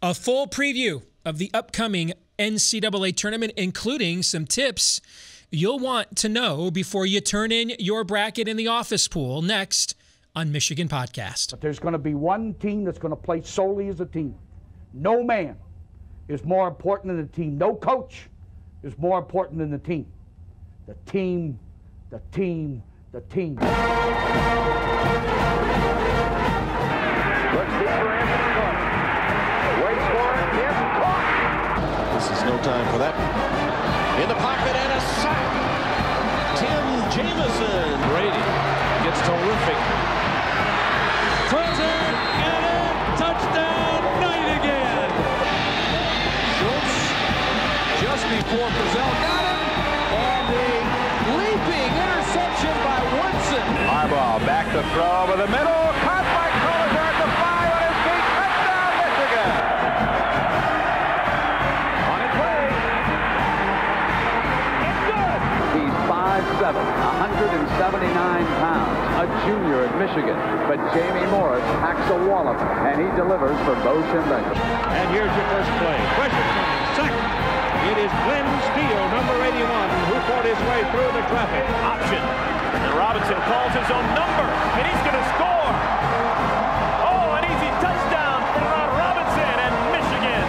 A full preview of the upcoming NCAA tournament, including some tips you'll want to know before you turn in your bracket in the office pool, next on Michigan Podcast. But there's going to be one team that's going to play solely as a team. No man is more important than the team. No coach is more important than the team. The team, the team, the team. Looks deeper into the front. Waits for it. It's caught. This is no time for that. In the pocket and a sack. Tim Jamison. Brady gets terrific. Throws it and a touchdown. Knight again. Schultz just before Brazil got him. And a leaping interception by Woodson. Harbaugh back to throw over the middle. Caught by Collier at the 5 on his feet. Touchdown, Michigan. On its way. It's good. He's 5'7", 179 pounds, a junior at Michigan. But Jamie Morris hacks a wallop, and he delivers for Bo Schembechler. And here's your first play. Pressure coming. Sack. It is Glenn Steele, number 81, who fought his way through the traffic. Option. And Robinson calls his own number, and he's going to score. Oh, an easy touchdown for Robinson and Michigan.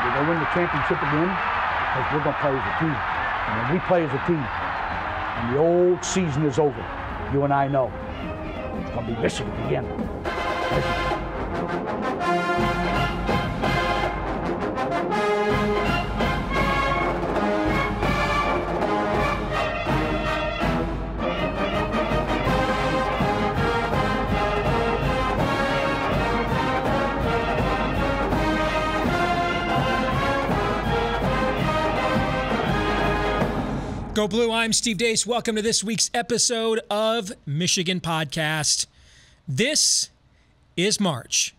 We're going to win the championship again because we're going to play as a team. And when we play as a team, and the old season is over, you and I know it's going to be Michigan again. Michigan. Go Blue, I'm Steve Deace. Welcome to this week's episode of Michigan Podcast. This is March.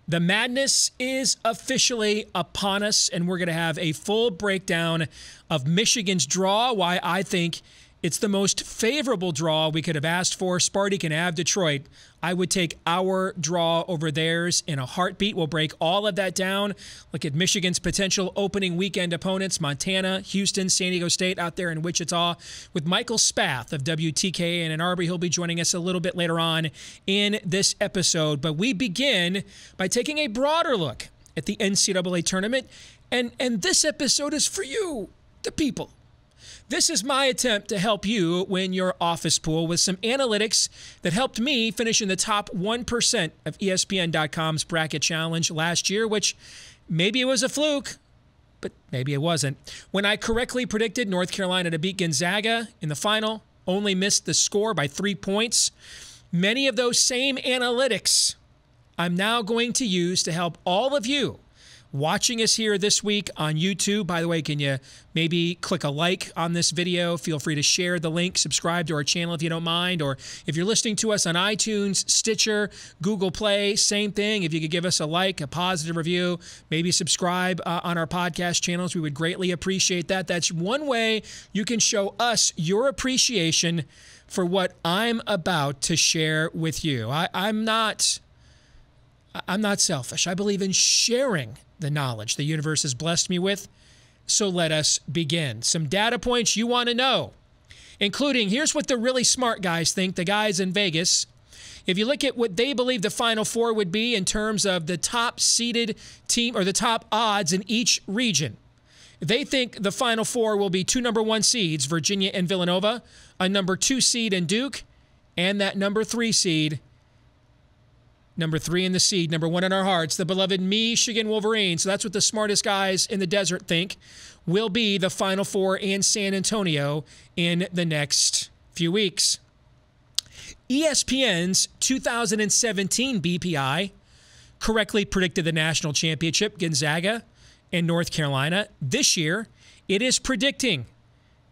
The madness is officially upon us, and we're going to have a full breakdown of Michigan's draw, why I think it's the most favorable draw we could have asked for. Sparty can have Detroit. I would take our draw over theirs in a heartbeat. We'll break all of that down. Look at Michigan's potential opening weekend opponents, Montana, Houston, San Diego State out there in Wichita, with Michael Spath of WTKA in Ann Arbor. He'll be joining us a little bit later on in this episode. But we begin by taking a broader look at the NCAA tournament. And this episode is for you, the people. This is my attempt to help you win your office pool with some analytics that helped me finish in the top 1% of ESPN.com's bracket challenge last year, which maybe it was a fluke, but maybe it wasn't. When I correctly predicted North Carolina to beat Gonzaga in the final, only missed the score by 3 points. Many of those same analytics I'm now going to use to help all of you watching us here this week on YouTube. By the way, can you maybe click a like on this video? Feel free to share the link, subscribe to our channel if you don't mind. Or if you're listening to us on iTunes, Stitcher, Google Play, same thing. If you could give us a like, a positive review, maybe subscribe on our podcast channels, we would greatly appreciate that. That's one way you can show us your appreciation for what I'm about to share with you. I'm not selfish. I believe in sharing the knowledge the universe has blessed me with. So let us begin. Some data points you want to know, including here's what the really smart guys think, the guys in Vegas. If you look at what they believe the Final Four would be in terms of the top seeded team or the top odds in each region, they think the Final Four will be 2 number 1 seeds, Virginia and Villanova, a number 2 seed in Duke, and that number 3 seed, number 3 in the seed, number 1 in our hearts, the beloved Michigan Wolverines. So that's what the smartest guys in the desert think will be the Final Four in San Antonio in the next few weeks. ESPN's 2017 BPI correctly predicted the national championship, Gonzaga and North Carolina. This year, it is predicting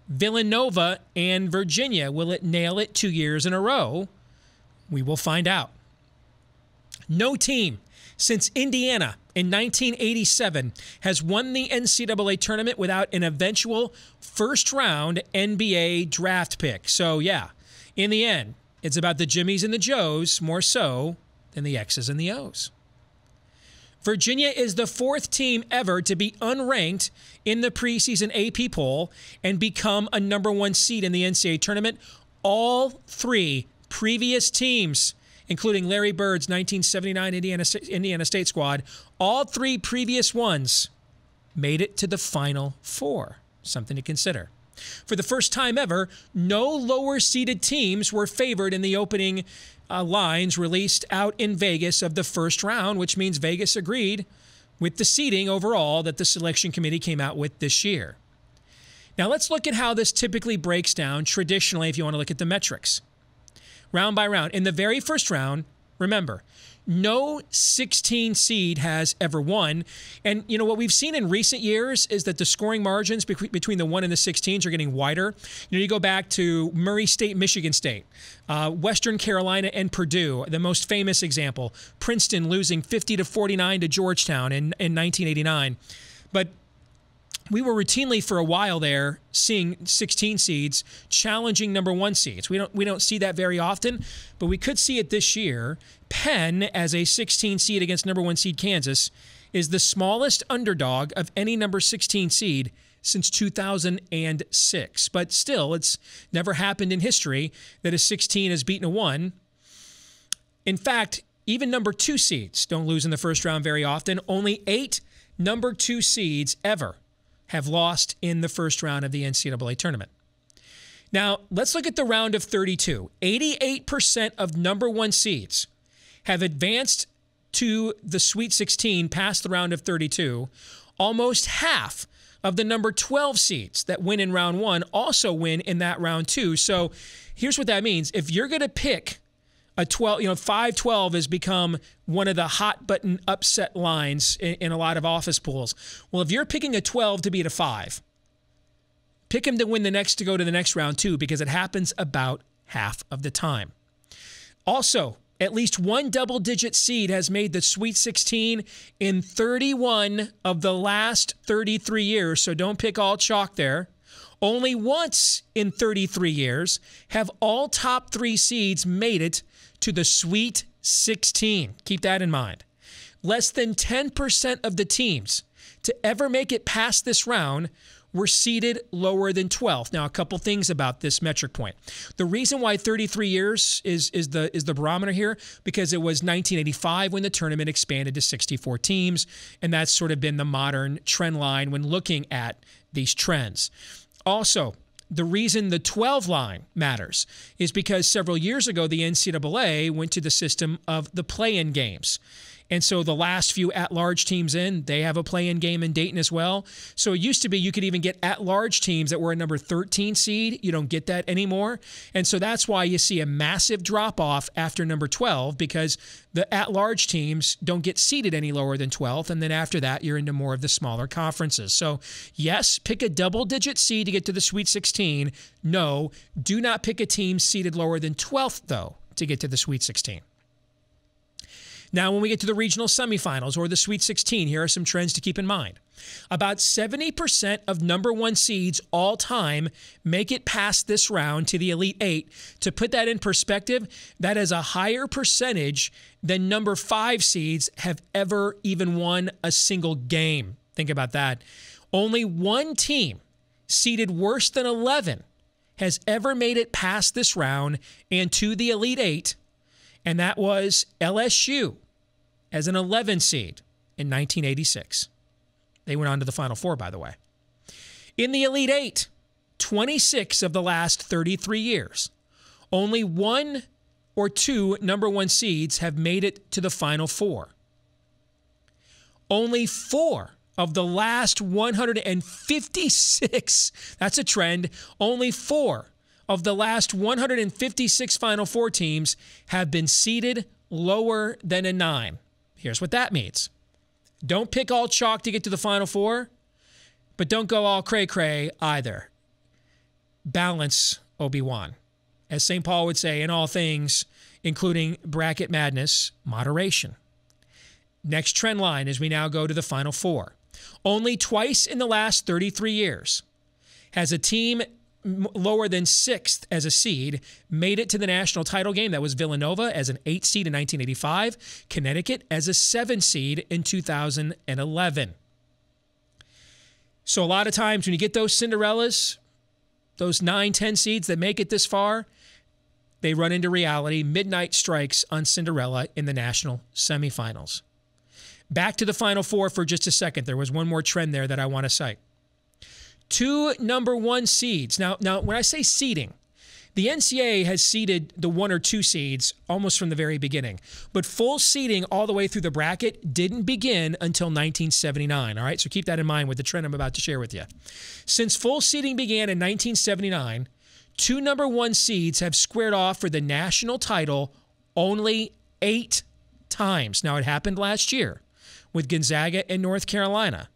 Villanova and Virginia. Will it nail it 2 years in a row? We will find out. No team since Indiana in 1987 has won the NCAA tournament without an eventual first-round NBA draft pick. So, yeah, in the end, it's about the Jimmies and the Joes more so than the X's and the O's. Virginia is the fourth team ever to be unranked in the preseason AP poll and become a number one seed in the NCAA tournament. All three previous teams, including Larry Bird's 1979 Indiana State squad, all three previous ones made it to the Final Four. Something to consider. For the first time ever, no lower-seeded teams were favored in the opening lines released out in Vegas of the first round, which means Vegas agreed with the seeding overall that the selection committee came out with this year. Now let's look at how this typically breaks down traditionally if you want to look at the metrics. Round by round. In the very first round, remember, no 16 seed has ever won. And, you know, what we've seen in recent years is that the scoring margins between the 1 and the 16s are getting wider. You know, you go back to Murray State, Michigan State, Western Carolina, and Purdue, the most famous example, Princeton losing 50-49 to Georgetown in 1989. But we were routinely for a while there seeing 16 seeds challenging number one seeds. We don't see that very often, but we could see it this year. Penn, as a 16 seed against number one seed Kansas, is the smallest underdog of any number 16 seed since 2006. But still, it's never happened in history that a 16 has beaten a 1. In fact, even number 2 seeds don't lose in the first round very often. Only 8 number 2 seeds ever have lost in the first round of the NCAA tournament. Now, let's look at the round of 32. 88% of number 1 seeds have advanced to the Sweet 16 past the round of 32. Almost half of the number 12 seeds that win in round 1 also win in that round 2. So here's what that means. If you're going to pick a 12, 5-12 has become one of the hot button upset lines in a lot of office pools. Well, if you're picking a 12 to beat a 5, pick him to win the next to go to the next round too, because it happens about half of the time. Also, at least one double-digit seed has made the Sweet 16 in 31 of the last 33 years, so don't pick all chalk there. Only once in 33 years have all top 3 seeds made it to the Sweet 16. Keep that in mind. Less than 10% of the teams to ever make it past this round were seeded lower than 12th. Now, a couple things about this metric point. The reason why 33 years is the barometer here, because it was 1985 when the tournament expanded to 64 teams, and that's sort of been the modern trend line when looking at these trends. Also, the reason the 12 line matters is because several years ago, the NCAA went to the system of the play-in games. And so the last few at-large teams in, they have a play-in game in Dayton as well. So it used to be you could even get at-large teams that were a number 13 seed. You don't get that anymore. And so that's why you see a massive drop-off after number 12, because the at-large teams don't get seeded any lower than 12th. And then after that, you're into more of the smaller conferences. So yes, pick a double-digit seed to get to the Sweet 16. No, do not pick a team seeded lower than 12th, though, to get to the Sweet 16. Now, when we get to the regional semifinals or the Sweet 16, here are some trends to keep in mind. About 70% of number 1 seeds all time make it past this round to the Elite 8. To put that in perspective, that is a higher percentage than number 5 seeds have ever even won a single game. Think about that. Only one team seeded worse than 11 has ever made it past this round and to the Elite 8. And that was LSU as an 11 seed in 1986. They went on to the Final Four, by the way. In the Elite 8, 26 of the last 33 years, only 1 or 2 number 1 seeds have made it to the Final Four. Only 4 of the last 156, that's a trend, only 4 of the last 156 Final Four teams have been seeded lower than a 9. Here's what that means. Don't pick all chalk to get to the Final Four, but don't go all cray-cray either. Balance, Obi-Wan. as St. Paul would say, in all things, including bracket madness, moderation. Next trend line as we now go to the Final Four. Only twice in the last 33 years has a team lower than 6th as a seed made it to the national title game. That was Villanova as an 8 seed in 1985, Connecticut as a 7 seed in 2011. So a lot of times when you get those Cinderellas, those 9, 10 seeds that make it this far, they run into reality. Midnight strikes on Cinderella in the national semifinals. Back to the Final Four for just a second. There was one more trend there that I want to cite. 2 number 1 seeds. Now, when I say seeding, the NCAA has seeded the 1 or 2 seeds almost from the very beginning. But full seeding all the way through the bracket didn't begin until 1979. All right, so keep that in mind with the trend I'm about to share with you. Since full seeding began in 1979, 2 number 1 seeds have squared off for the national title only 8 times. Now, it happened last year with Gonzaga and North Carolina.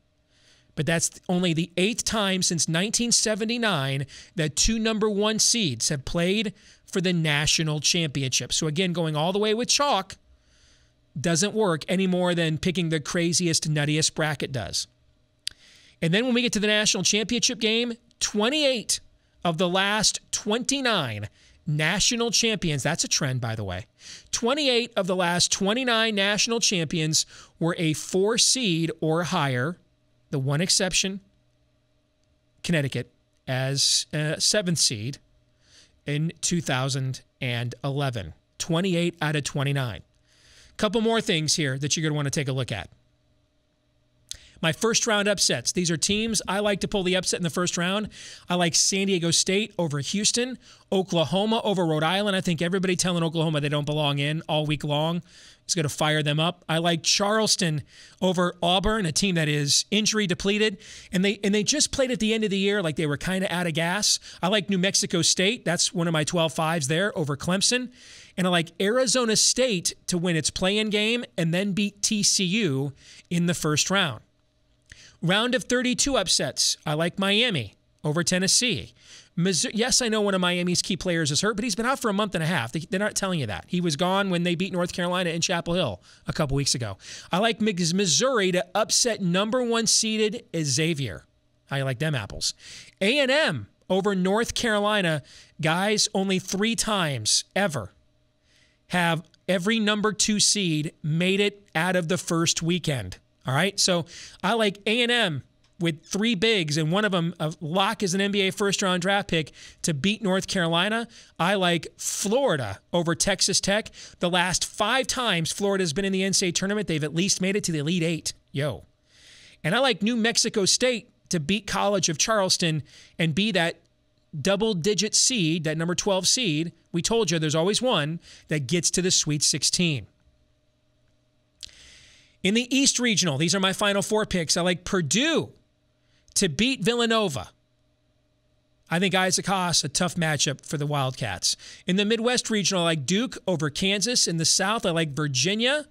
But that's only the 8th time since 1979 that 2 number 1 seeds have played for the national championship. So again, going all the way with chalk doesn't work any more than picking the craziest, nuttiest bracket does. And then when we get to the national championship game, 28 of the last 29 national champions, that's a trend, by the way. 28 of the last 29 national champions were a 4 seed or higher. The one exception, Connecticut, as a 7th seed in 2011. 28 out of 29. Couple more things here that you're going to want to take a look at. My first round upsets. These are teams I like to pull the upset in the first round. I like San Diego State over Houston, Oklahoma over Rhode Island. I think everybody telling Oklahoma they don't belong in all week long is going to fire them up. I like Charleston over Auburn, a team that is injury depleted, and they just played at the end of the year like they were kind of out of gas. I like New Mexico State. That's one of my 12-5s there over Clemson. And I like Arizona State to win its play-in game and then beat TCU in the first round. Round of 32 upsets. I like Miami over Tennessee. Missouri, yes, I know one of Miami's key players is hurt, but he's been out for a month and a half. They're not telling you that. He was gone when they beat North Carolina in Chapel Hill a couple weeks ago. I like Missouri to upset number 1 seeded Xavier. How you like them apples? A&M over North Carolina. Guys, only 3 times ever have every number 2 seed made it out of the first weekend. All right, so I like A&M with 3 bigs, and one of them a lock as an NBA first-round draft pick to beat North Carolina. I like Florida over Texas Tech. The last 5 times Florida's been in the NCAA tournament, they've at least made it to the Elite 8. Yo. And I like New Mexico State to beat College of Charleston and be that double-digit seed, that number 12 seed. We told you there's always one that gets to the Sweet 16. In the East Regional, these are my Final Four picks. I like Purdue to beat Villanova. I think Isaac Haas, a tough matchup for the Wildcats. In the Midwest Regional, I like Duke over Kansas. In the South, I like Virginia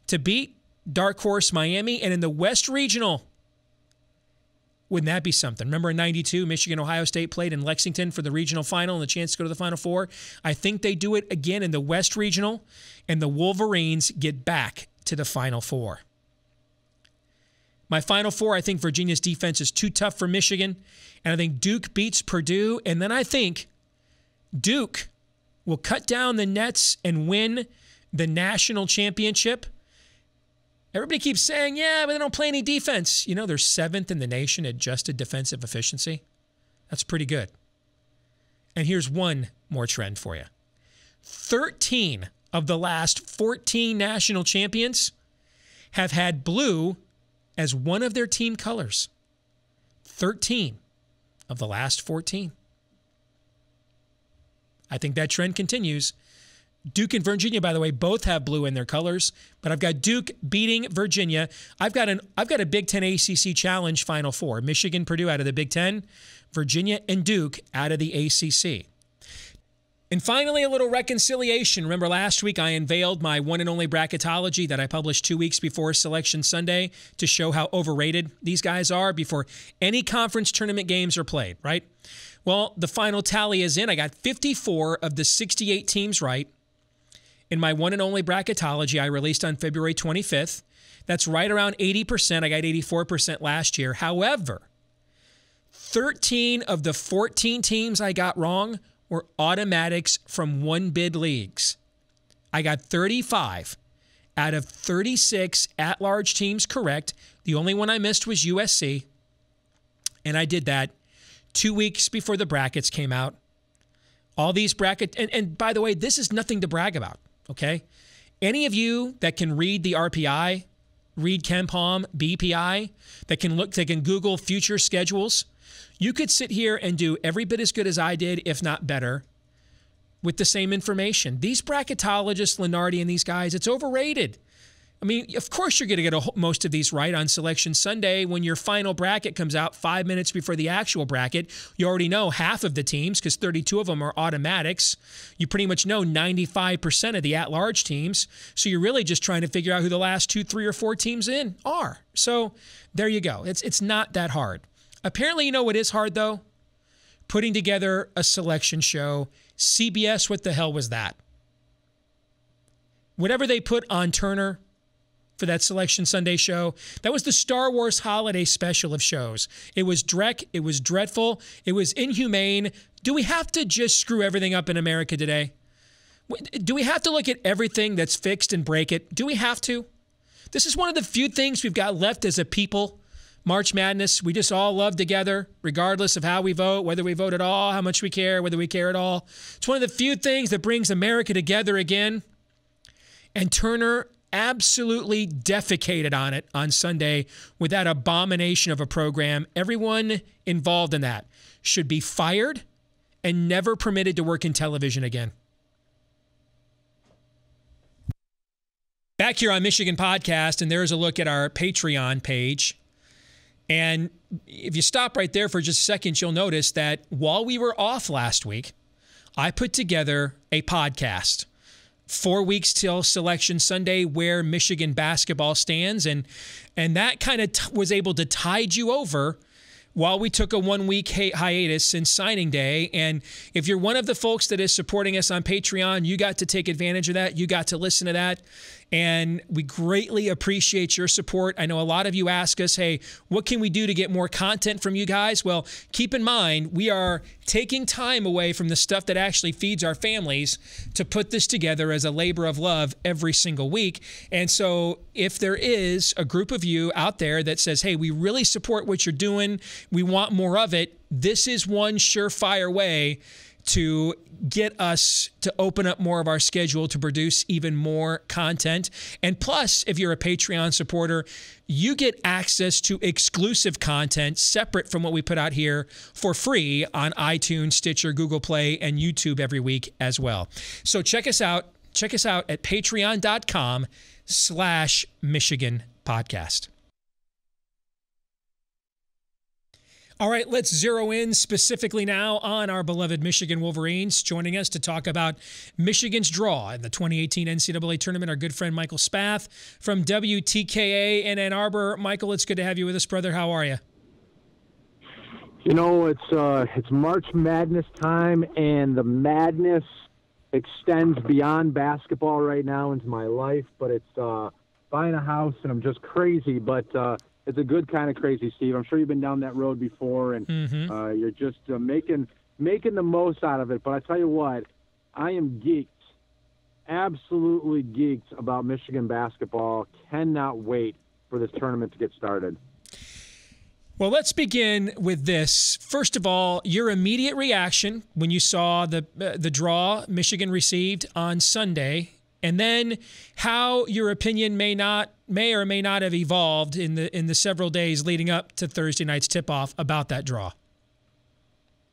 to beat dark horse Miami. And in the West Regional, wouldn't that be something? Remember in 92, Michigan, Ohio State played in Lexington for the regional final and the chance to go to the Final Four? I think they do it again in the West Regional, and the Wolverines get back to the Final Four. My Final Four, I think Virginia's defense is too tough for Michigan, and I think Duke beats Purdue, and then I think Duke will cut down the nets and win the national championship. Everybody keeps saying, yeah, but they don't play any defense. You know, they're 7th in the nation at adjusted defensive efficiency. That's pretty good. And here's one more trend for you. 13 of the last 14 national champions have had blue as one of their team colors. 13 of the last 14. I think that trend continues. Duke and Virginia, by the way, both have blue in their colors, but I've got Duke beating Virginia. I've got a Big Ten ACC Challenge Final Four. Michigan, Purdue out of the Big Ten, Virginia and Duke out of the ACC. And finally, a little reconciliation. Remember last week I unveiled my one and only bracketology that I published 2 weeks before Selection Sunday to show how overrated these guys are before any conference tournament games are played, right? Well, the final tally is in. I got 54 of the 68 teams right in my one and only bracketology I released on February 25th. That's right around 80%. I got 84% last year. However, 13 of the 14 teams I got wrong were automatics from one-bid leagues. I got 35 out of 36 at-large teams correct. The only one I missed was USC, and I did that 2 weeks before the brackets came out. All these brackets, and by the way, this is nothing to brag about, okay? Any of you that can read the RPI, read KenPom, BPI, that can Google future schedules, you could sit here and do every bit as good as I did, if not better, with the same information. These bracketologists, Lenardi and these guys, it's overrated. I mean, of course you're going to get most of these right on Selection Sunday. When your final bracket comes out 5 minutes before the actual bracket, you already know half of the teams because 32 of them are automatics. You pretty much know 95% of the at-large teams. So you're really just trying to figure out who the last 2, 3, or 4 teams in are. So there you go. It's not that hard. Apparently, you know what is hard, though? Putting together a selection show. CBS, what the hell was that? Whatever they put on Turner for that Selection Sunday show, that was the Star Wars holiday special of shows. It was dreck. It was dreadful. It was inhumane. Do we have to just screw everything up in America today? Do we have to look at everything that's fixed and break it? Do we have to? This is one of the few things we've got left as a people. March Madness, we just all love together, regardless of how we vote, whether we vote at all, how much we care, whether we care at all. It's one of the few things that brings America together again. And Turner absolutely defecated on it on Sunday with that abomination of a program. Everyone involved in that should be fired and never permitted to work in television again. Back here on Michigan Podcast, and there's a look at our Patreon page. And if you stop right there for just a second, you'll notice that while we were off last week, I put together a podcast, 4 weeks till Selection Sunday, where Michigan basketball stands. And that kind of was able to tide you over while we took a 1 week hiatus since signing day. And if you're one of the folks that is supporting us on Patreon, you got to take advantage of that. You got to listen to that. And we greatly appreciate your support. I know a lot of you ask us, hey, what can we do to get more content from you guys? Well, keep in mind, we are taking time away from the stuff that actually feeds our families to put this together as a labor of love every single week. And so if there is a group of you out there that says, hey, we really support what you're doing, we want more of it, this is one surefire way to get us to open up more of our schedule to produce even more content. And plus, if you're a Patreon supporter, you get access to exclusive content separate from what we put out here for free on iTunes, Stitcher, Google Play, and YouTube every week as well. So check us out. Check us out at patreon.com/Michigan Podcast. All right, let's zero in specifically now on our beloved Michigan Wolverines. Joining us to talk about Michigan's draw in the 2018 NCAA tournament, our good friend Michael Spath from WTKA in Ann Arbor. Michael, it's good to have you with us, brother. How are you? You know, it's March Madness time, and the madness extends beyond basketball right now into my life. But it's buying a house, and I'm just crazy. But it's a good kind of crazy, Steve. I'm sure you've been down that road before, and you're just making the most out of it. But I tell you what, I am geeked, absolutely geeked about Michigan basketball. Cannot wait for this tournament to get started. Well, let's begin with this. First of all, your immediate reaction when you saw the draw Michigan received on Sunday, and then how your opinion may or may not have evolved in the several days leading up to Thursday night's tip-off about that draw.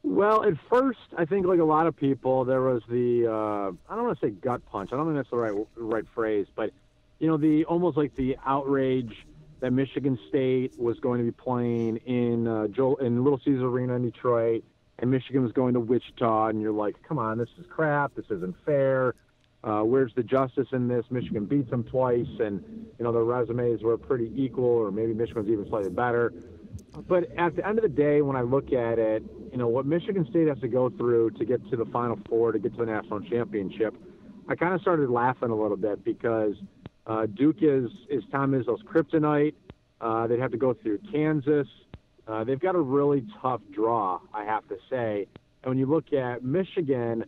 Well, at first, I think like a lot of people, there was the I don't want to say gut punch. I don't think that's the right phrase, but you know, the almost like the outrage that Michigan State was going to be playing in Little Caesars Arena in Detroit, and Michigan was going to Wichita, and you're like, come on, this is crap. This isn't fair. Where's the justice in this? Michigan beats them twice, and, their resumes were pretty equal, or maybe Michigan's even slightly better. But at the end of the day, when I look at it, what Michigan State has to go through to get to the Final Four, to get to the national championship, I kind of started laughing a little bit because Duke is Tom Izzo's kryptonite. They'd have to go through Kansas. They've got a really tough draw, I have to say. And when you look at Michigan,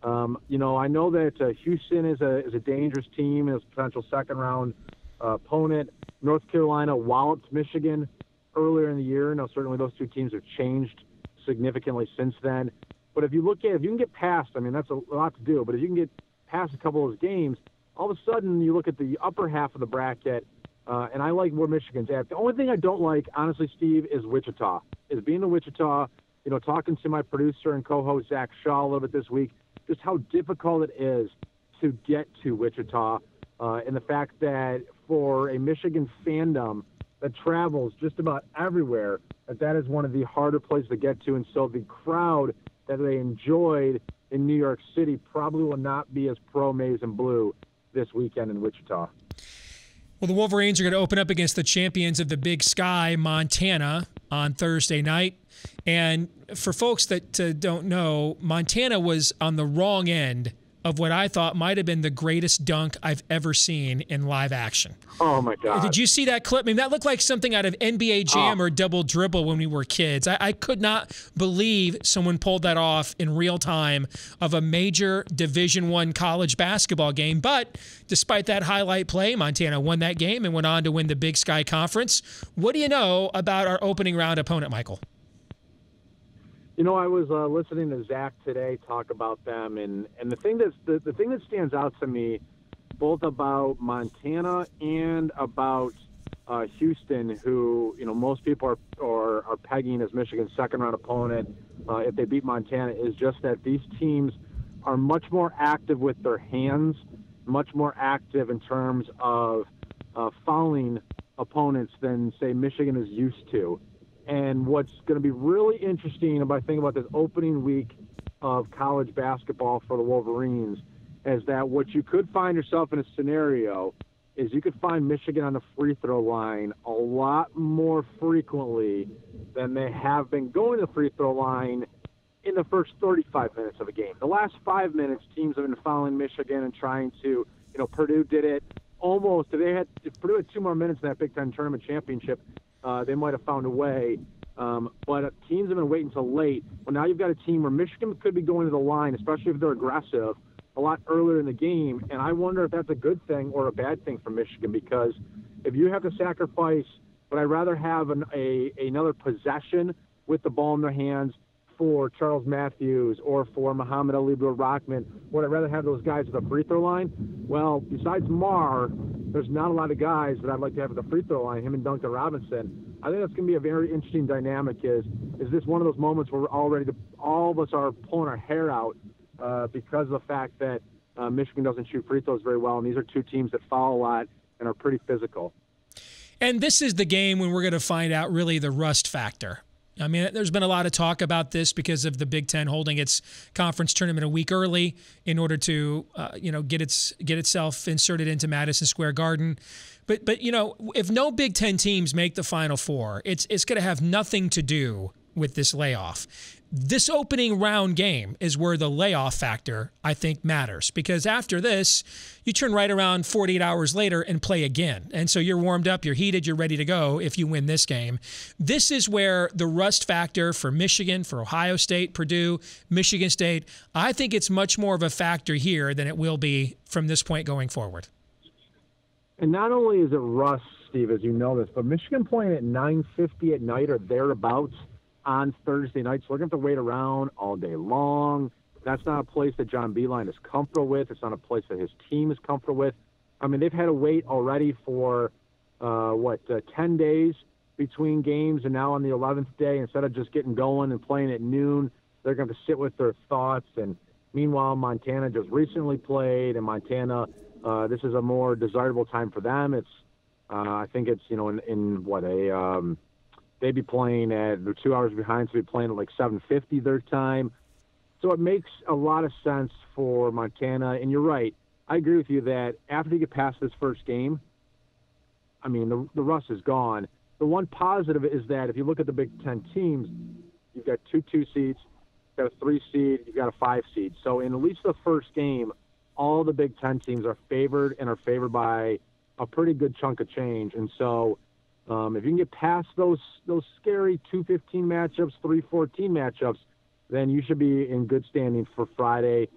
I know that Houston is a dangerous team and is a potential second-round opponent. North Carolina walloped Michigan earlier in the year. Now, certainly those two teams have changed significantly since then. But if you can get past, that's a lot to do, but if you can get past a couple of those games, all of a sudden you look at the upper half of the bracket, and I like where Michigan's at. The only thing I don't like, honestly, Steve, is Wichita. Is being in Wichita, talking to my producer and co-host Zach Shaw a little bit this week, just how difficult it is to get to Wichita, and the fact that for a Michigan fandom that travels just about everywhere, that is one of the harder places to get to, and so the crowd that they enjoyed in New York City probably will not be as pro-maize and blue this weekend in Wichita. Well, the Wolverines are going to open up against the champions of the Big Sky, Montana, on Thursday night. And for folks that don't know, Montana was on the wrong end of what I thought might have been the greatest dunk I've ever seen in live action. Oh, my God. Did you see that clip? That looked like something out of NBA Jam or Double Dribble when we were kids. I could not believe someone pulled that off in real time of a major Division I college basketball game. But despite that highlight play, Montana won that game and went on to win the Big Sky Conference. What do you know about our opening round opponent, Michael? I was listening to Zach today talk about them, and the thing that stands out to me, both about Montana and about Houston, who most people are pegging as Michigan's second round opponent if they beat Montana, is just that these teams are much more active with their hands, much more active in terms of fouling opponents than, say, Michigan is used to. And what's going to be really interesting about this opening week of college basketball for the Wolverines is that what you could find yourself in a scenario is you could find Michigan on the free throw line a lot more frequently than they have been going to the free throw line in the first 35 minutes of a game. The last 5 minutes, teams have been fouling Michigan and trying to, Purdue did it almost. If Purdue had 2 more minutes in that Big Ten tournament championship, they might have found a way. But teams have been waiting until late. Well, now you've got a team where Michigan could be going to the line, especially if they're aggressive, a lot earlier in the game. And I wonder if that's a good thing or a bad thing for Michigan, because if you have to sacrifice, would I rather have another possession with the ball in their hands for Charles Matthews or for Muhammad Ali Abdul-Rahman? Would I rather have those guys at the free throw line? Well, besides Marr, there's not a lot of guys that I'd like to have at the free throw line, him and Duncan Robinson. I think that's going to be a very interesting dynamic. Is this one of those moments where all of us are pulling our hair out because of the fact that Michigan doesn't shoot free throws very well, and these are two teams that foul a lot and are pretty physical. And this is the game when we're going to find out really the rust factor. There's been a lot of talk about this because of the Big Ten holding its conference tournament a week early in order to, get itself inserted into Madison Square Garden. But if no Big Ten teams make the Final Four, it's going to have nothing to do with this layoff. This opening round game is where the layoff factor, I think, matters, because after this, you turn right around 48 hours later and play again. And so you're warmed up, you're heated, you're ready to go if you win this game. This is where the rust factor for Michigan, for Ohio State, Purdue, Michigan State, I think it's much more of a factor here than it will be from this point going forward. And not only is it rust, Steve, as you know this, but Michigan playing at 9:50 at night or thereabouts on Thursday night, so we're going to have to wait around all day long. That's not a place that John Beilein is comfortable with. It's not a place that his team is comfortable with. They've had to wait already for, 10 days between games, and now on the 11th day, instead of just getting going and playing at noon, they're going to sit with their thoughts. And meanwhile, Montana just recently played, and Montana, this is a more desirable time for them. It's, I think it's, they'd be playing they're 2 hours behind, so they'd be playing at like 7:50 their time. So it makes a lot of sense for Montana. And you're right. I agree with you that after you get past this first game, I mean, the rust is gone. The one positive is that if you look at the Big Ten teams, you've got 2 seeds, you've got a 3 seed, you've got a 5 seed. So in at least the first game, all the Big Ten teams are favored and are favored by a pretty good chunk of change. And so if you can get past those scary 2-15 matchups, 3-14 matchups, then you should be in good standing for Friday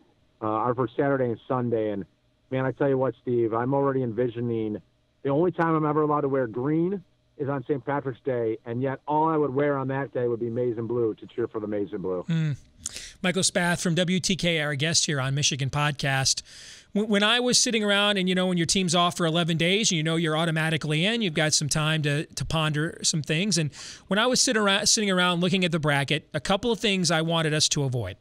or for Saturday and Sunday. And, man, I tell you what, Steve, I'm already envisioning the only time I'm ever allowed to wear green is on St. Patrick's Day, and yet all I would wear on that day would be maize and blue to cheer for the maize and blue. Michael Spath from WTKA, our guest here on Michigan Podcast. When I was sitting around and, when your team's off for 11 days, you're automatically in, you've got some time to ponder some things. And when I was sitting around looking at the bracket, a couple of things I wanted us to avoid.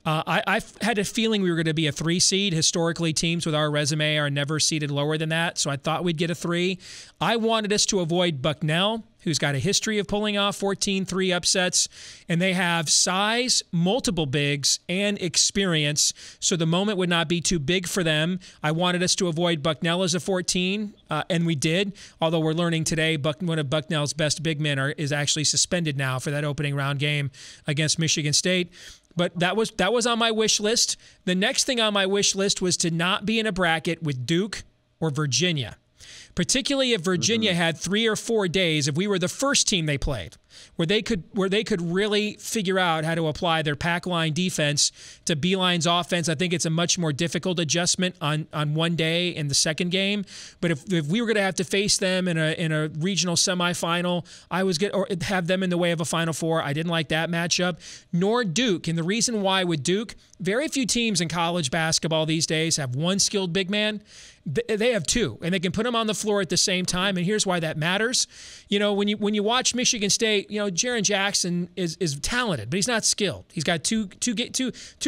I had a feeling we were going to be a 3 seed. Historically, teams with our resume are never seeded lower than that, so I thought we'd get a 3. I wanted us to avoid Bucknell, who's got a history of pulling off 14-3 upsets, and they have size, multiple bigs, and experience, so the moment would not be too big for them. I wanted us to avoid Bucknell as a 14, and we did, although we're learning today one of Bucknell's best big men is actually suspended now for that opening round game against Michigan State. But that was on my wish list. The next thing on my wish list was to not be in a bracket with Duke or Virginia, particularly if Virginia had 3 or 4 days, if we were the first team they played, where they could really figure out how to apply their pack line defense to Beeline's offense. I think it's a much more difficult adjustment on one day in the second game. But if we were going to have to face them in a regional semifinal, or have them in the way of a Final Four. I didn't like that matchup, nor Duke. And the reason why with Duke, very few teams in college basketball these days have one skilled big man. They have 2, and they can put them on the floor at the same time. And here's why that matters. When you watch Michigan State, Jaren Jackson is talented, but he's not skilled. He's got two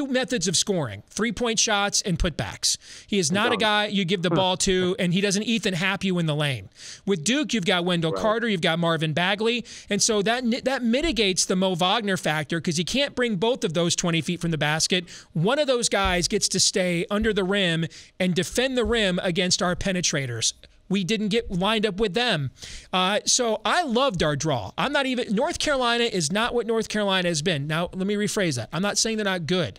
methods of scoring: 3-point shots and putbacks. He is not a guy you give the ball to, and he doesn't Ethan Happ you in the lane. With Duke, you've got Wendell Carter, you've got Marvin Bagley, and so that mitigates the Mo Wagner factor because you can't bring both of those 20 feet from the basket. One of those guys gets to stay under the rim and defend the rim against our penetrators. We didn't get lined up with them. So I loved our draw. North Carolina is not what North Carolina has been. Now, let me rephrase that. I'm not saying they're not good.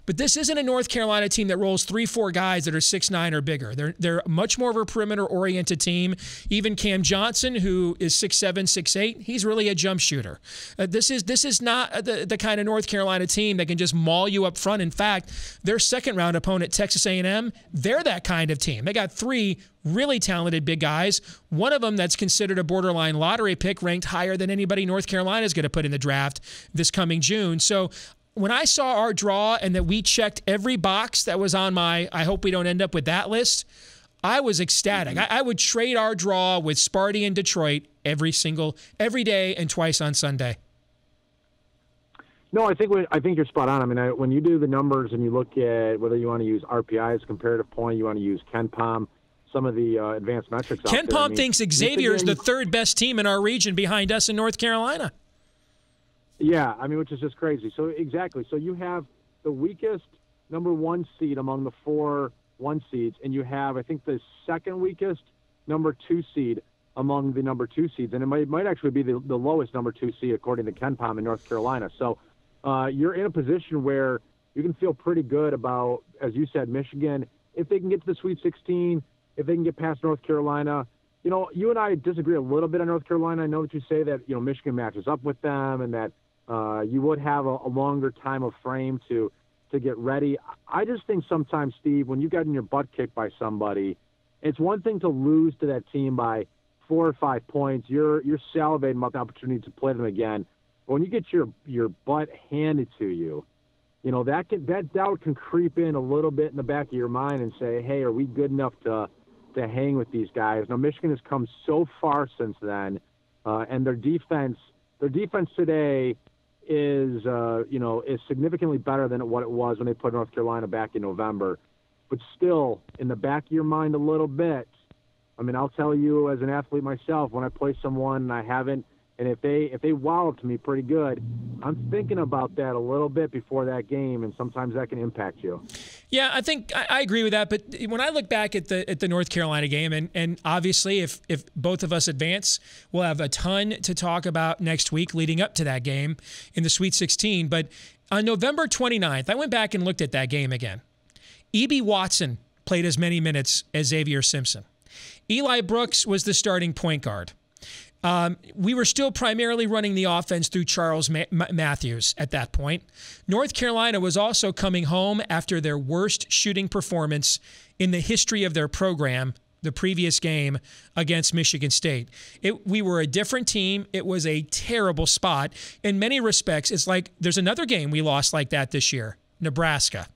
But this isn't a North Carolina team that rolls 3-4 guys that are 6'9" or bigger. They're much more of a perimeter-oriented team. Even Cam Johnson, who is 6'7", 6'8", he's really a jump shooter. This is not the kind of North Carolina team that can just maul you up front. In fact, their second-round opponent, Texas A&M, they're that kind of team. They got 3 really talented big guys. One of them that's considered a borderline lottery pick, ranked higher than anybody North Carolina is going to put in the draft this coming June. So when I saw our draw and that we checked every box that was on my I hope we don't end up with that list, I was ecstatic. I would trade our draw with Sparty and Detroit every day and twice on Sunday. No, I think you're spot on. I mean, when you do the numbers and you look at whether you want to use RPI as a comparative point, you want to use KenPom, some of the advanced metrics out there. KenPom thinks Xavier is the 3rd best team in our region behind us in North Carolina. Yeah, I mean, which is just crazy. So exactly. So you have the weakest number 1 seed among the 4 1 seeds, and you have, I think, the second weakest number 2 seed among the number 2 seeds, and it might actually be the lowest number 2 seed according to KenPom in North Carolina. So you're in a position where you can feel pretty good about, as you said, Michigan, if they can get to the Sweet 16, if they can get past North Carolina. You and I disagree a little bit on North Carolina. I know that you say that, Michigan matches up with them and that you would have a longer time of frame to get ready. I just think sometimes, Steve, when you got in your butt kicked by somebody, it's one thing to lose to that team by 4 or 5 points. You're salivating about the opportunity to play them again. But when you get your butt handed to you, that doubt can creep in a little bit in the back of your mind and say, hey, are we good enough to hang with these guys? Now, Michigan has come so far since then, and their defense today is significantly better than what it was when they put North Carolina back in November. But still, in the back of your mind a little bit, I mean, I'll tell you as an athlete myself, when I play someone and I haven't And if they walloped me pretty good, I'm thinking about that a little bit before that game, and sometimes that can impact you. Yeah, I think I agree with that. But when I look back at the North Carolina game, and obviously if both of us advance, we'll have a ton to talk about next week leading up to that game in the Sweet 16. But on November 29th, I went back and looked at that game again. E.B. Watson played as many minutes as Xavier Simpson. Eli Brooks was the starting point guard. We were still primarily running the offense through Charles Matthews at that point. North Carolina was also coming home after their worst shooting performance in the history of their program, the previous game against Michigan State. We were a different team. It was a terrible spot. In many respects, it's like there's another game we lost like that this year. Nebraska.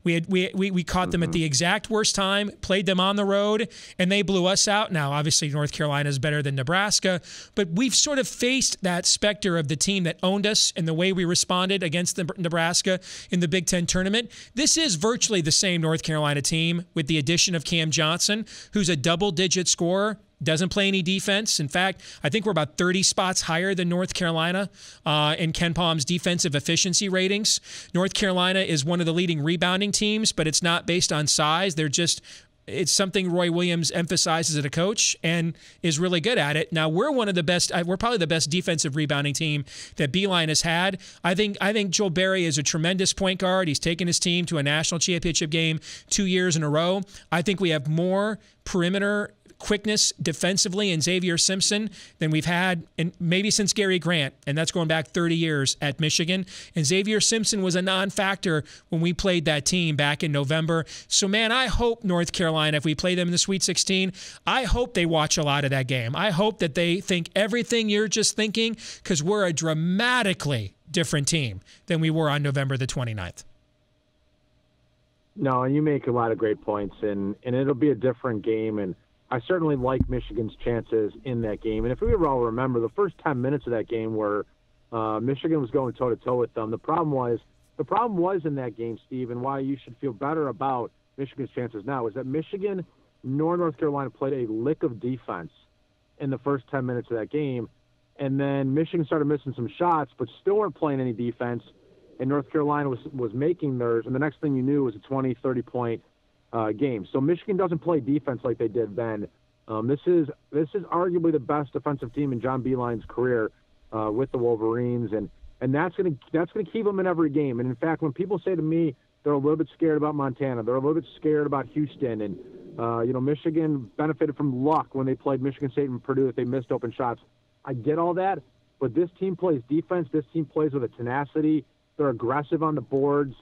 We caught them at the exact worst time, played them on the road, and they blew us out. Now, obviously, North Carolina is better than Nebraska, but we've sort of faced that specter of the team that owned us and the way we responded against Nebraska in the Big Ten tournament. This is virtually the same North Carolina team with the addition of Cam Johnson, who's a double-digit scorer. Doesn't play any defense. In fact, I think we're about 30 spots higher than North Carolina in Ken Palm's defensive efficiency ratings. North Carolina is one of the leading rebounding teams, but it's not based on size. It's something Roy Williams emphasizes as a coach and is really good at it. Now, we're one of the best. We're probably the best defensive rebounding team that Beeline has had. I think Joel Berry is a tremendous point guard. He's taken his team to a national championship game 2 years in a row. I think we have more perimeter quickness defensively in Xavier Simpson than we've had maybe since Gary Grant, and that's going back 30 years at Michigan. And Xavier Simpson was a non-factor when we played that team back in November. So, man, I hope North Carolina, if we play them in the Sweet 16, I hope they watch a lot of that game. I hope that they think everything you're just thinking, because we're a dramatically different team than we were on November the 29th. No, and you make a lot of great points, and it'll be a different game, and I certainly like Michigan's chances in that game. And if we all remember, the first 10 minutes of that game where Michigan was going toe-to-toe with them, the problem was in that game, Steve, and why you should feel better about Michigan's chances now, is that Michigan nor North Carolina played a lick of defense in the first 10 minutes of that game. And then Michigan started missing some shots, but still weren't playing any defense, and North Carolina was making theirs. And the next thing you knew was a 20, 30-point game. So Michigan doesn't play defense like they did then. This is arguably the best defensive team in John Beilein's career with the Wolverines, and that's gonna keep them in every game. And in fact, when people say to me they're a little bit scared about Montana, they're a little bit scared about Houston, and Michigan benefited from luck when they played Michigan State and Purdue if they missed open shots. I get all that, but this team plays defense. This team plays with a tenacity. They're aggressive on the boards.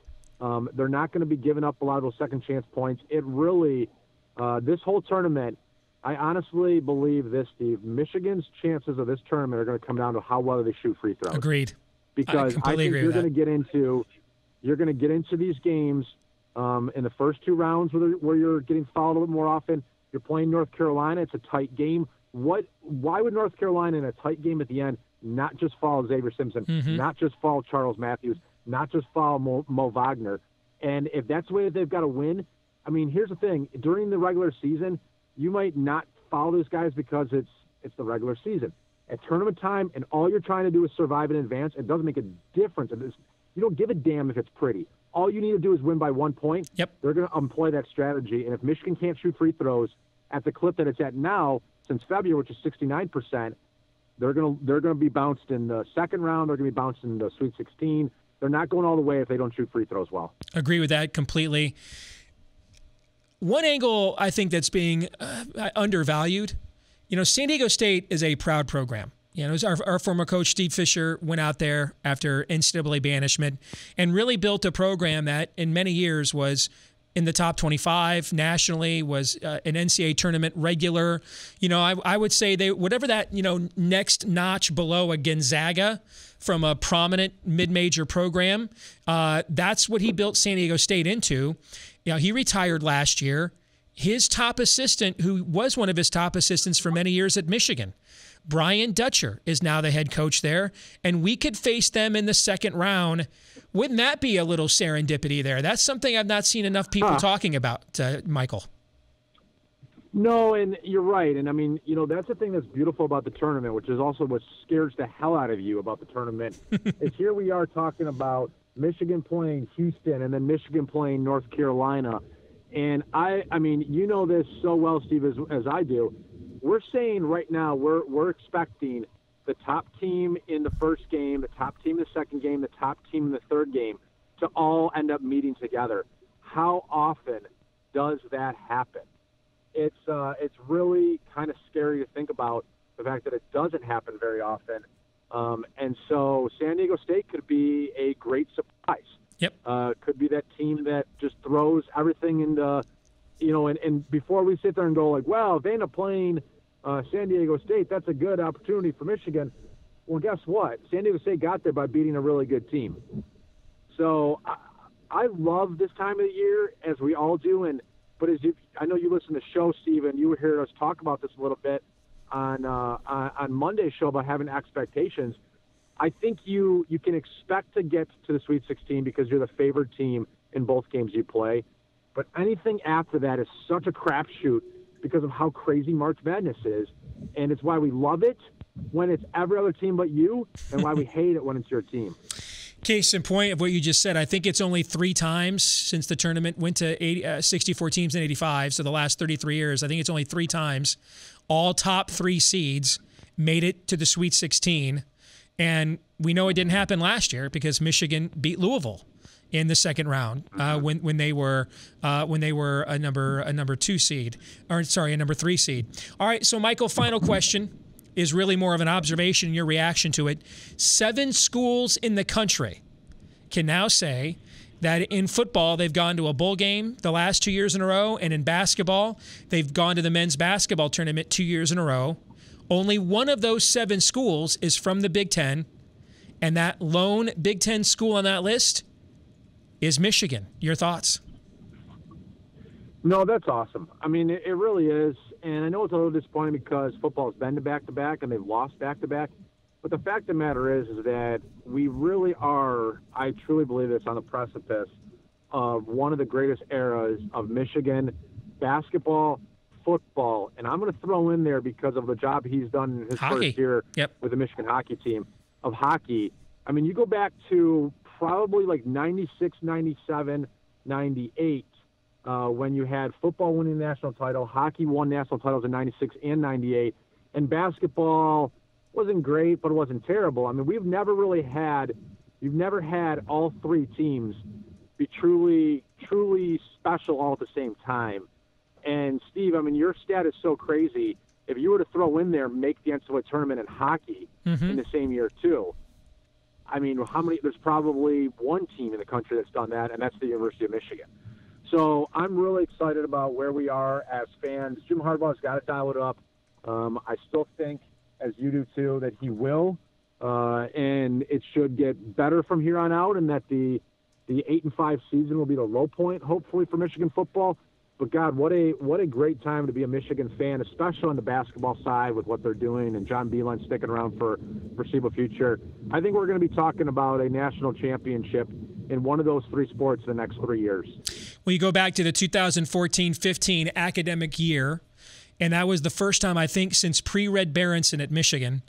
They're not going to be giving up a lot of those second chance points. It really, this whole tournament, I honestly believe this, Steve. Michigan's chances of this tournament are going to come down to how well they shoot free throws. Agreed. Because I think you're going to get into these games in the first two rounds where you're getting fouled a little bit more often. You're playing North Carolina. It's a tight game. Why would North Carolina in a tight game at the end not just foul Xavier Simpson, not just foul Charles Matthews, not just foul Mo Wagner? And if that's the way that they've got to win, I mean, here's the thing. During the regular season, you might not foul those guys because it's the regular season. At tournament time, and all you're trying to do is survive and advance, it doesn't make a difference. You don't give a damn if it's pretty. All you need to do is win by 1 point. Yep. They're going to employ that strategy. And if Michigan can't shoot free throws at the clip that it's at now, since February, which is 69%, they're going to be bounced in the second round. They're going to be bounced in the Sweet 16. They're not going all the way if they don't shoot free throws well. Agree with that completely. One angle I think that's being undervalued, San Diego State is a proud program. Our former coach, Steve Fisher, went out there after NCAA banishment and really built a program that in many years was in the top 25 nationally, was an NCAA tournament regular. I would say whatever that, next notch below a Gonzaga from a prominent mid-major program, that's what he built San Diego State into. He retired last year. His top assistant, who was one of his top assistants for many years at Michigan, Brian Dutcher, is now the head coach there, and we could face them in the second round. Wouldn't that be a little serendipity there? That's something I've not seen enough people talking about, Michael. No, and you're right. And I mean, that's the thing that's beautiful about the tournament, which is also what scares the hell out of you about the tournament. Is here we are talking about Michigan playing Houston and then Michigan playing North Carolina. And I mean, you know this so well, Steve, as I do. We're saying right now we're expecting the top team in the first game, the top team in the second game, the top team in the third game to all end up meeting together. How often does that happen? It's really kind of scary to think about the fact that it doesn't happen very often. And so San Diego State could be a great surprise. Yep. Could be that team that just throws everything into, and before we sit there and go like, well, if they end up playing San Diego State, that's a good opportunity for Michigan. Well, guess what? San Diego State got there by beating a really good team. So I love this time of the year, as we all do, but I know you listen to the show, Steve, and you hear us talk about this a little bit on Monday's show about having expectations. I think you can expect to get to the Sweet 16 because you're the favored team in both games you play. But anything after that is such a crapshoot because of how crazy March Madness is. And it's why we love it when it's every other team but you, and why we hate it when it's your team. Case in point of what you just said, I think it's only 3 times since the tournament went to 64 teams in 85, so the last 33 years. I think it's only 3 times all top 3 seeds made it to the Sweet 16. And we know it didn't happen last year because Michigan beat Louisville in the second round when they were a number 2 seed, or sorry, a number 3 seed. All right, so Michael, final question is really more of an observation, your reaction to it. 7 schools in the country can now say that in football they've gone to a bowl game the last 2 years in a row, and in basketball they've gone to the men's basketball tournament 2 years in a row. Only one of those 7 schools is from the Big Ten, and that lone Big Ten school on that list is Michigan. Your thoughts? No, that's awesome. I mean, it really is. And I know it's a little disappointing because football has been to back-to-back and they've lost back-to-back. But the fact of the matter is that we really are, I truly believe this, on the precipice of one of the greatest eras of Michigan basketball, football, and I'm going to throw in there because of the job he's done in his first year with the Michigan hockey team, of hockey. I mean, you go back to probably like 96, 97, 98, when you had football winning the national title, hockey won national titles in 96 and 98, and basketball wasn't great, but it wasn't terrible. I mean, you've never had all 3 teams be truly, truly special all at the same time. And Steve, I mean, your stat is so crazy. If you were to throw in there, make the NCAA tournament in hockey in the same year too, I mean, there's probably one team in the country that's done that, and that's the University of Michigan. So I'm really excited about where we are as fans. Jim Harbaugh's got to dial it up. I still think, as you do too, that he will, and it should get better from here on out, and that the 8-5 season will be the low point, hopefully, for Michigan football. But God, what a great time to be a Michigan fan, especially on the basketball side with what they're doing, and John Beilein sticking around for foreseeable future. I think we're going to be talking about a national championship in one of those 3 sports in the next 3 years. Well, you go back to the 2014-15 academic year, and that was the first time, I think, since pre-Red Berenson at Michigan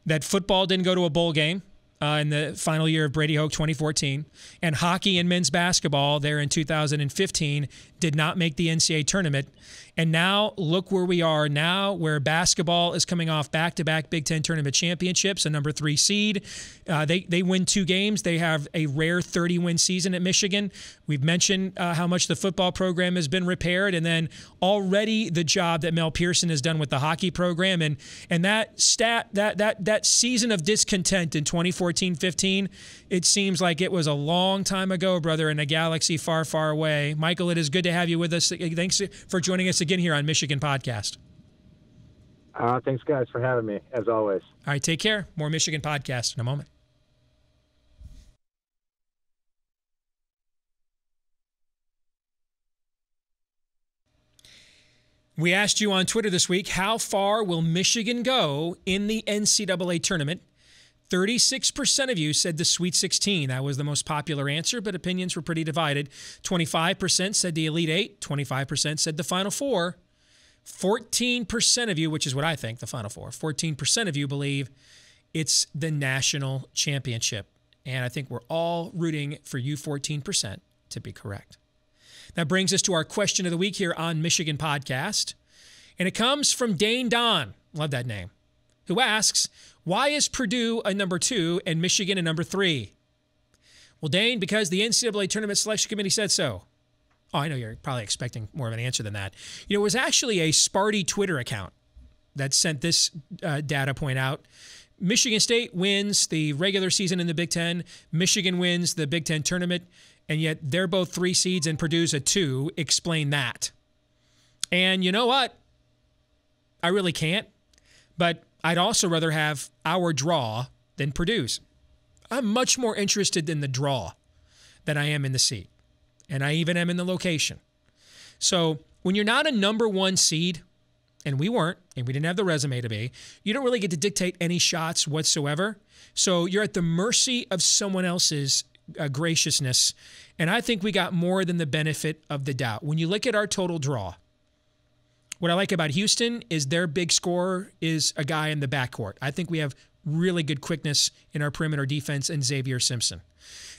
that football didn't go to a bowl game in the final year of Brady Hoke 2014, and hockey and men's basketball there in 2015 did not make the NCAA tournament. And now look where we are now, where basketball is coming off back-to-back Big Ten tournament championships, a number 3 seed. They win 2 games. They have a rare 30-win season at Michigan. We've mentioned how much the football program has been repaired, and then already the job that Mel Pearson has done with the hockey program. And that season of discontent in 2014-15, it seems like it was a long time ago, brother, in a galaxy far, far away. Michael, it is good to have you with us. Thanks for joining us again here on Michigan Podcast. Thanks, guys, for having me, as always. All right, take care. More Michigan Podcast in a moment. We asked you on Twitter this week, how far will Michigan go in the NCAA tournament? 36% of you said the Sweet 16. That was the most popular answer, but opinions were pretty divided. 25% said the Elite 8. 25% said the Final 4. 14% of you, which is what I think, the Final Four, 14% of you believe it's the national championship. And I think we're all rooting for you 14% to be correct. That brings us to our question of the week here on Michigan Podcast. And it comes from Dane Don, love that name, who asks, why is Purdue a number 2 and Michigan a number 3? Well, Dane, because the NCAA Tournament Selection Committee said so. Oh, I know you're probably expecting more of an answer than that. You know, it was actually a Sparty Twitter account that sent this data point out. Michigan State wins the regular season in the Big Ten. Michigan wins the Big Ten tournament, and yet they're both 3 seeds and Purdue's a 2. Explain that. And you know what? I really can't, but I'd also rather have our draw than Purdue's. I'm much more interested in the draw than I am in the seed. And I even am in the location. So when you're not a number 1 seed, and we weren't, and we didn't have the resume to be, you don't really get to dictate any shots whatsoever. So you're at the mercy of someone else's graciousness. And I think we got more than the benefit of the doubt. When you look at our total draw, what I like about Houston is their big scorer is a guy in the backcourt. I think we have really good quickness in our perimeter defense and Xavier Simpson.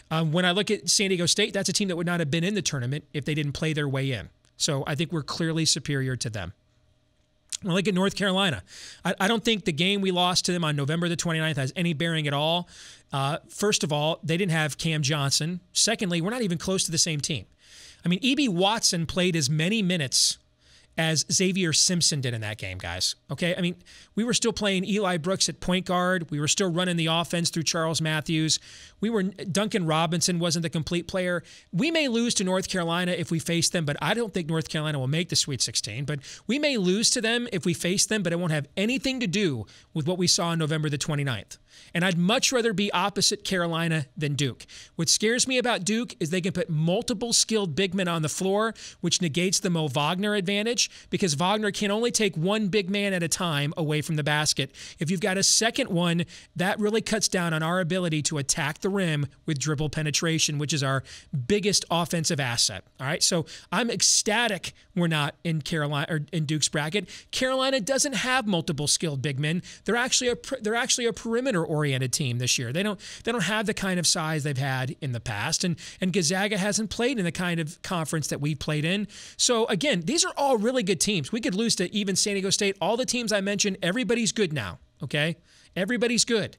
When I look at San Diego State, that's a team that would not have been in the tournament if they didn't play their way in. So I think we're clearly superior to them. When I look at North Carolina, I don't think the game we lost to them on November the 29th has any bearing at all. First of all, they didn't have Cam Johnson. Secondly, we're not even close to the same team. I mean, E.B. Watson played as many minutes as Xavier Simpson did in that game, guys. Okay? I mean, we were still playing Eli Brooks at point guard. We were still running the offense through Charles Matthews. Duncan Robinson wasn't the complete player. We may lose to North Carolina if we face them, but I don't think North Carolina will make the Sweet 16. But we may lose to them if we face them, but it won't have anything to do with what we saw on November the 29th. And I'd much rather be opposite Carolina than Duke. What scares me about Duke is they can put multiple skilled big men on the floor, which negates the Mo Wagner advantage, because Wagner can only take one big man at a time away from the basket. If you've got a second one, that really cuts down on our ability to attack the rim with dribble penetration, which is our biggest offensive asset. All right, so I'm ecstatic we're not in Carolina or in Duke's bracket. Carolina doesn't have multiple skilled big men. They're actually a perimeter-oriented team this year. They don't have the kind of size they've had in the past, and Gonzaga hasn't played in the kind of conference that we played in. So again, these are all really good teams. We could lose to even San Diego State. All the teams I mentioned, everybody's good now. Okay, everybody's good.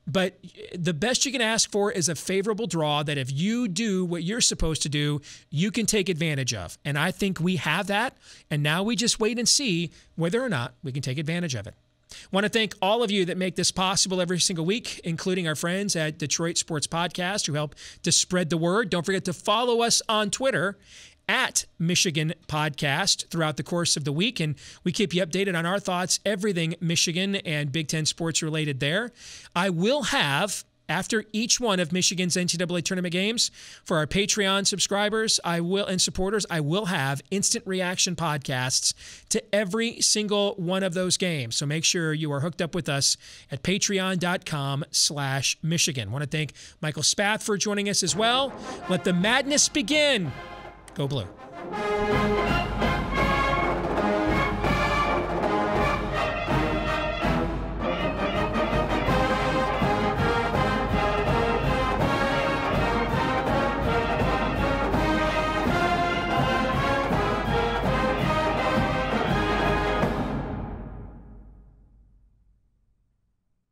But the best you can ask for is a favorable draw that if you do what you're supposed to do, you can take advantage of. And I think we have that. And now we just wait and see whether or not we can take advantage of it. I want to thank all of you that make this possible every single week, including our friends at Detroit Sports Podcast who help to spread the word. Don't forget to follow us on Twitter at Michigan Podcast throughout the course of the week, and we keep you updated on our thoughts, everything Michigan and Big Ten sports related there. I will have, after each one of Michigan's NCAA tournament games, for our Patreon subscribers and supporters, I will have instant reaction podcasts to every single one of those games. So make sure you are hooked up with us at patreon.com/Michigan. I want to thank Michael Spath for joining us as well. Let the madness begin. Go Blue.